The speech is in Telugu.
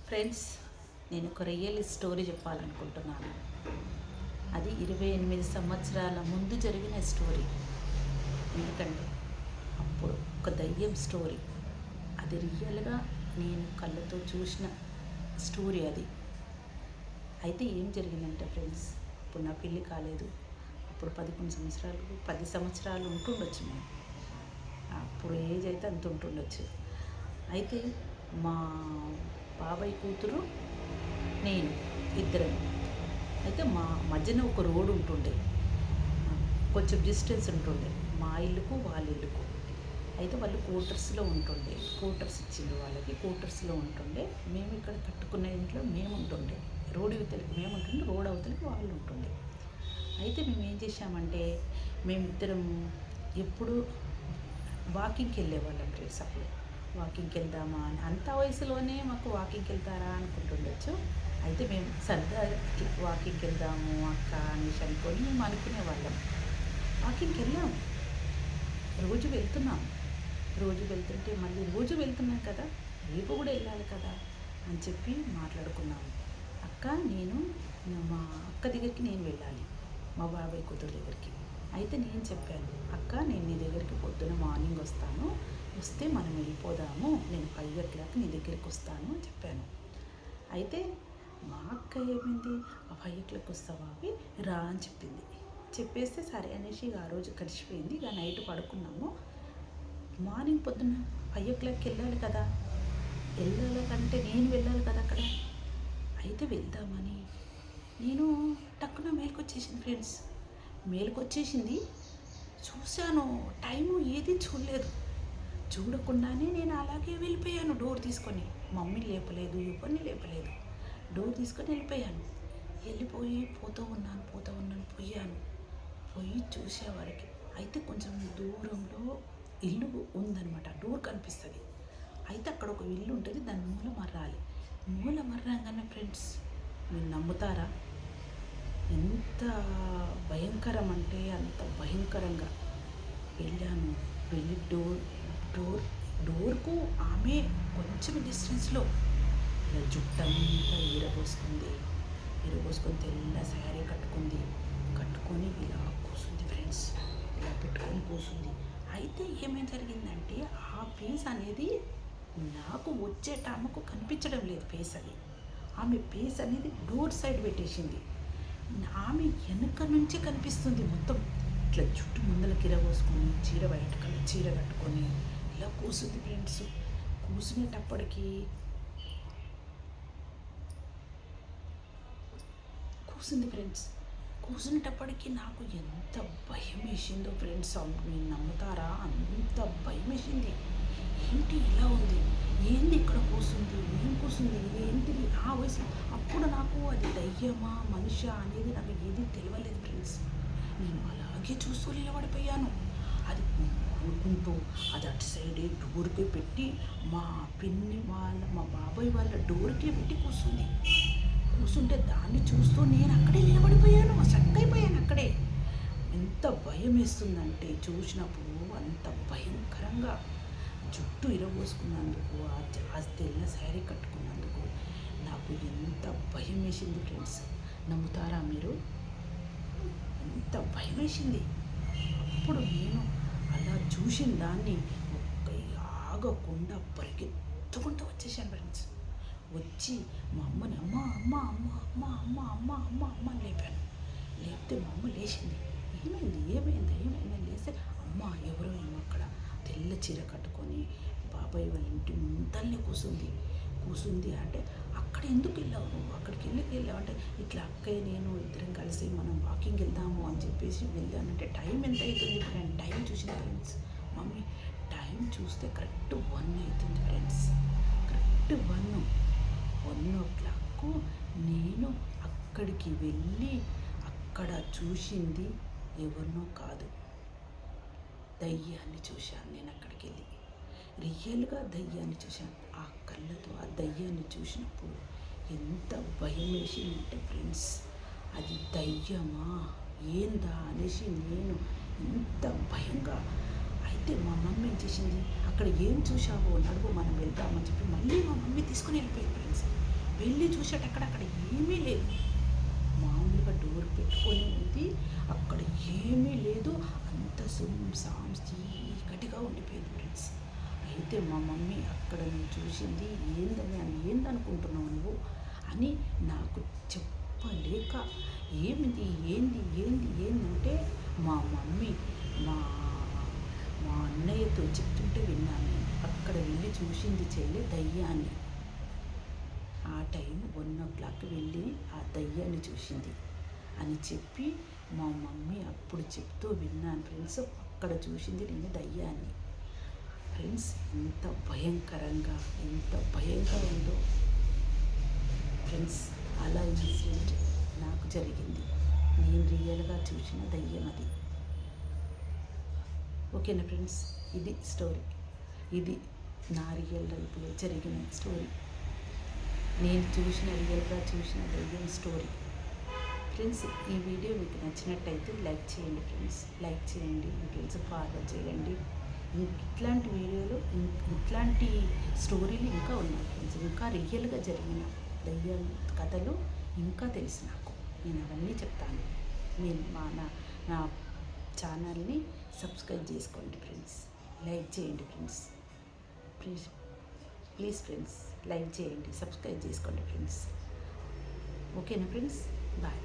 ఫ్రెండ్స్, నేను ఒక రియల్ స్టోరీ చెప్పాలనుకుంటున్నాను. అది 28 సంవత్సరాల ముందు జరిగిన స్టోరీ. ఎందుకంటే అప్పుడు ఒక దయ్యం స్టోరీ. అది రియల్గా నేను కళ్ళతో చూసిన స్టోరీ అది. అయితే ఏం జరిగిందంటే ఫ్రెండ్స్, అప్పుడు నా పెళ్ళి కాలేదు. అప్పుడు 10 సంవత్సరాలు ఉంటుండొచ్చు మేము. అప్పుడు ఏజ్ అయితే అంత ఉంటుండొచ్చు. అయితే మా బాబాయ్ కూతురు, నేను ఇద్దరం. అయితే మా మధ్యన ఒక రోడ్ ఉంటుండే, కొంచెం డిస్టెన్స్ ఉంటుండే మా ఇల్లుకు వాళ్ళ ఇల్లుకు. అయితే వాళ్ళు క్వార్టర్స్లో ఉంటుండే, క్వార్టర్స్ ఇచ్చిండు వాళ్ళకి, క్వార్టర్స్లో ఉంటుండే. మేము ఇక్కడ కట్టుకున్న ఇంట్లో మేము ఉంటుండే, రోడ్ ఇవతలకి మేము ఉంటుండే, రోడ్ అవతలకి వాళ్ళు ఉంటుండే. అయితే మేము ఏం చేసామంటే, మేమిద్దరం ఎప్పుడు వాకింగ్కి వెళ్ళేవాళ్ళం ఫ్రెండ్స్. అప్పుడు వాకింగ్కి వెళ్దామా అని, అంత వయసులోనే మాకు వాకింగ్కి వెళ్తారా అనుకుంటుండొచ్చు. అయితే మేము సరదాగా వాకింగ్కి వెళ్దాము అక్క అనేసి అనుకొని మేము అనుకునేవాళ్ళం. వాకింగ్కి వెళ్ళాం, రోజు వెళ్తున్నాం. రోజు వెళ్తుంటే మళ్ళీ రోజు వెళ్తున్నాం కదా, రేపు కూడా వెళ్ళాలి కదా అని చెప్పి మాట్లాడుకున్నాము. అక్క, నేను మా అక్క దగ్గరికి నేను వెళ్ళాలి, మా బాబాయ్ కూతురు దగ్గరికి. అయితే నేను చెప్పాను, అక్క నేను నీ దగ్గరికి పొద్దున మార్నింగ్ వస్తాను, వస్తే మనం వెళ్ళిపోదాము, నేను 5 o'clock నీ దగ్గరికి వస్తాను అని చెప్పాను. అయితే మా అక్క ఏమైంది, ఆ 5 o'clock వస్తావా అవి రా అని చెప్పింది. చెప్పేస్తే సరే అనేసి ఆ రోజు కలిసిపోయింది. ఇక నైట్ పడుకున్నాము. మార్నింగ్ పొద్దున్న 5 o'clock వెళ్ళాలి కదా, వెళ్ళాలి కంటే నేను వెళ్ళాలి కదా అక్కడ. అయితే వెళ్దామని నేను టక్కున మేలుకొచ్చేసింది ఫ్రెండ్స్. మేలుకొచ్చేసింది, చూశాను, టైము ఏది చూడలేదు. చూడకుండానే నేను అలాగే వెళ్ళిపోయాను డోర్ తీసుకొని. మమ్మీని లేపలేదు, ఎవరిని లేపలేదు, డోర్ తీసుకొని వెళ్ళిపోయాను. వెళ్ళిపోయి పోతూ ఉన్నాను, పోయాను. పోయి చూసేవారికి అయితే కొంచెం దూరంలో ఇల్లు ఉందన్నమాట, డోర్ కనిపిస్తుంది. అయితే అక్కడ ఒక ఇల్లు ఉంటుంది, దాని మూల మర్రంగానే ఫ్రెండ్స్, మీరు నమ్ముతారా, ఎంత భయంకరం అంటే అంత భయంకరంగా వెళ్ళాను. వెళ్ళి డోర్కు ఆమె కొంచెం డిస్టెన్స్లో ఇలా జుట్టంతా ఈరబోసుకొని తెల్ల శారీ కట్టుకొని ఇలా కూర్చుంది ఫ్రెండ్స్, ఇలా పెట్టుకొని కూర్చుంది. అయితే ఏమేం జరిగిందంటే, ఆ ఫేస్ అనేది నాకు వచ్చే టైంకు కనిపించడం లేదు. ఫేస్ అది, ఆమె ఫేస్ అనేది డోర్ సైడ్ పెట్టేసింది. ఆమె వెనుక నుంచి కనిపిస్తుంది మొత్తం. ఇట్లా జుట్టు ముందలకి ఇరబోసుకొని, వైట్ కలర్ చీర కట్టుకొని ఇలా కూర్చుంది ఫ్రెండ్స్. కూర్చునేటప్పటికి నాకు ఎంత భయం వేసిందో ఫ్రెండ్స్, మీరు నమ్ముతారా, అంత భయం వేసింది. ఏంటి ఇలా ఉంది, ఏంది ఇక్కడ కూర్చుంది, ఏం కూర్చుంది, ఏంటిది ఆ వయసు. అప్పుడు నాకు అది దయ్యమా మనిషి అనేది నాకు ఏది తెలియలేదు ఫ్రెండ్స్. నేను అలాగే చూస్తూ నిలబడిపోయాను. అది అనుకుంటూ అది అటు సైడే డోర్కే పెట్టి, మా బాబాయ్ వాళ్ళ డోర్కే పెట్టి కూర్చుంటే దాన్ని చూస్తూ నేను అక్కడే నిలబడిపోయాను, స్ట్రక్ అయిపోయాను అక్కడే. ఎంత భయం వేస్తుందంటే చూసినప్పుడు, అంత భయంకరంగా. జుట్టు ఇరబోసుకున్నందుకు, ఆ తెల్ల శారీ కట్టుకున్నందుకు నాకు ఎంత భయం వేసింది ఫ్రెండ్స్. నమ్ముతారా మీరు, ఎంత భయం వేసింది. అప్పుడు నేను అలా చూసిన దాన్ని ఆగకుండా పరిగెత్తుకుంటూ వచ్చేసాను ఫ్రెండ్స్. వచ్చి మా అమ్మని అమ్మ అని లేపాను. లేపితే మా అమ్మ లేచింది. ఏమైంది లేస్తే, అమ్మ ఎవరో ఏమో అక్కడ తెల్ల చీర కట్టుకొని బాబాయ్ వాళ్ళ ఇంటి ముందల్ని కూర్చుంది అంటే, అక్కడ ఎందుకు వెళ్ళావు నువ్వు, అక్కడికి వెళ్ళావు అంటే, ఇట్లా అక్కయ్య నేను ఇద్దరం కలిసి మనం వాకింగ్ వెళ్దాము అని చెప్పేసి వెళ్ళానంటే, టైం ఎంత అవుతుంది ఇప్పుడు, నేను టైం చూసిన ఫ్రెండ్స్. మమ్మీ టైం చూస్తే కరెక్ట్ 1 అవుతుంది ఫ్రెండ్స్, కరెక్ట్ 1 o'clock. నేను అక్కడికి వెళ్ళి అక్కడ చూసింది ఎవరినో కాదు, దయ్యాన్ని చూశాను. నేను అక్కడికి వెళ్ళి రియల్గా దయ్యాన్ని చూశాను. ఆ కళ్ళతో ఆ దయ్యాన్ని చూసినప్పుడు ఎంత భయం వేసిందంటే ఫ్రెండ్స్, అది దయ్యమా ఏందా అనేసి నేను ఎంత భయంగా. అయితే మా మమ్మీ ఏం చేసింది, అక్కడ ఏం చూసావో నడువు మనం వెళ్దామని చెప్పి మళ్ళీ మా మమ్మీ తీసుకుని వెళ్ళిపోయింది ఫ్రెండ్స్. వెళ్ళి చూసేటక్కడ ఏమీ లేదు. మామూలుగా డోర్ పెట్టుకొని ఉంది, అక్కడ ఏమీ లేదు. అంత సుంసాం చీకటిగా ఉండిపోయింది ఫ్రెండ్స్. అయితే మా మమ్మీ అక్కడ నేను చూసింది ఏందనుకుంటున్నావు నువ్వు అని నాకు చెప్పలేక, ఏమిది ఏందంటే మా మమ్మీ మా మా అన్నయ్యతో చెప్తుంటే విన్నాను నేను. అక్కడ వెళ్ళి చూసింది చెల్లి దయ్యాన్ని. ఆ టైం 1 o'clock వెళ్ళి ఆ దయ్యాన్ని చూసింది అని చెప్పి మా మమ్మీ అప్పుడు చెప్తూ విన్నాను ఫ్రెండ్స్. అక్కడ చూసింది నేను దయ్యాన్ని. ఫ్రెండ్స్, ఎంత భయంగా ఉందో ఫ్రెండ్స్. అలా ఇన్సిడెంట్ నాకు జరిగింది. నేను రియల్గా చూసిన దయ్యం అది. ఓకేనా ఫ్రెండ్స్, ఇది స్టోరీ. ఇది నా రియల్ లైఫ్లో జరిగిన స్టోరీ. నేను రియల్గా చూసిన దయ్యం స్టోరీ. ఫ్రెండ్స్, ఈ వీడియో మీకు నచ్చినట్టయితే లైక్ చేయండి ఫ్రెండ్స్. లైక్ చేయండి, మీ ఫ్రెండ్స్ ఫార్వర్డ్ చేయండి. ఇట్లాంటి వీడియోలు, ఇట్లాంటి స్టోరీలు ఇంకా ఉన్నాయి ఫ్రెండ్స్. ఇంకా రియల్గా జరిగిన దయ్యం కథలు ఇంకా తెలుసు నాకు. నేను అవన్నీ చెప్తాను. నేను నా ఛానల్ని సబ్స్క్రైబ్ చేసుకోండి ఫ్రెండ్స్. లైక్ చేయండి ఫ్రెండ్స్. ప్లీజ్ ఫ్రెండ్స్, లైక్ చేయండి, సబ్స్క్రైబ్ చేసుకోండి ఫ్రెండ్స్. ఓకేనా ఫ్రెండ్స్, బాయ్.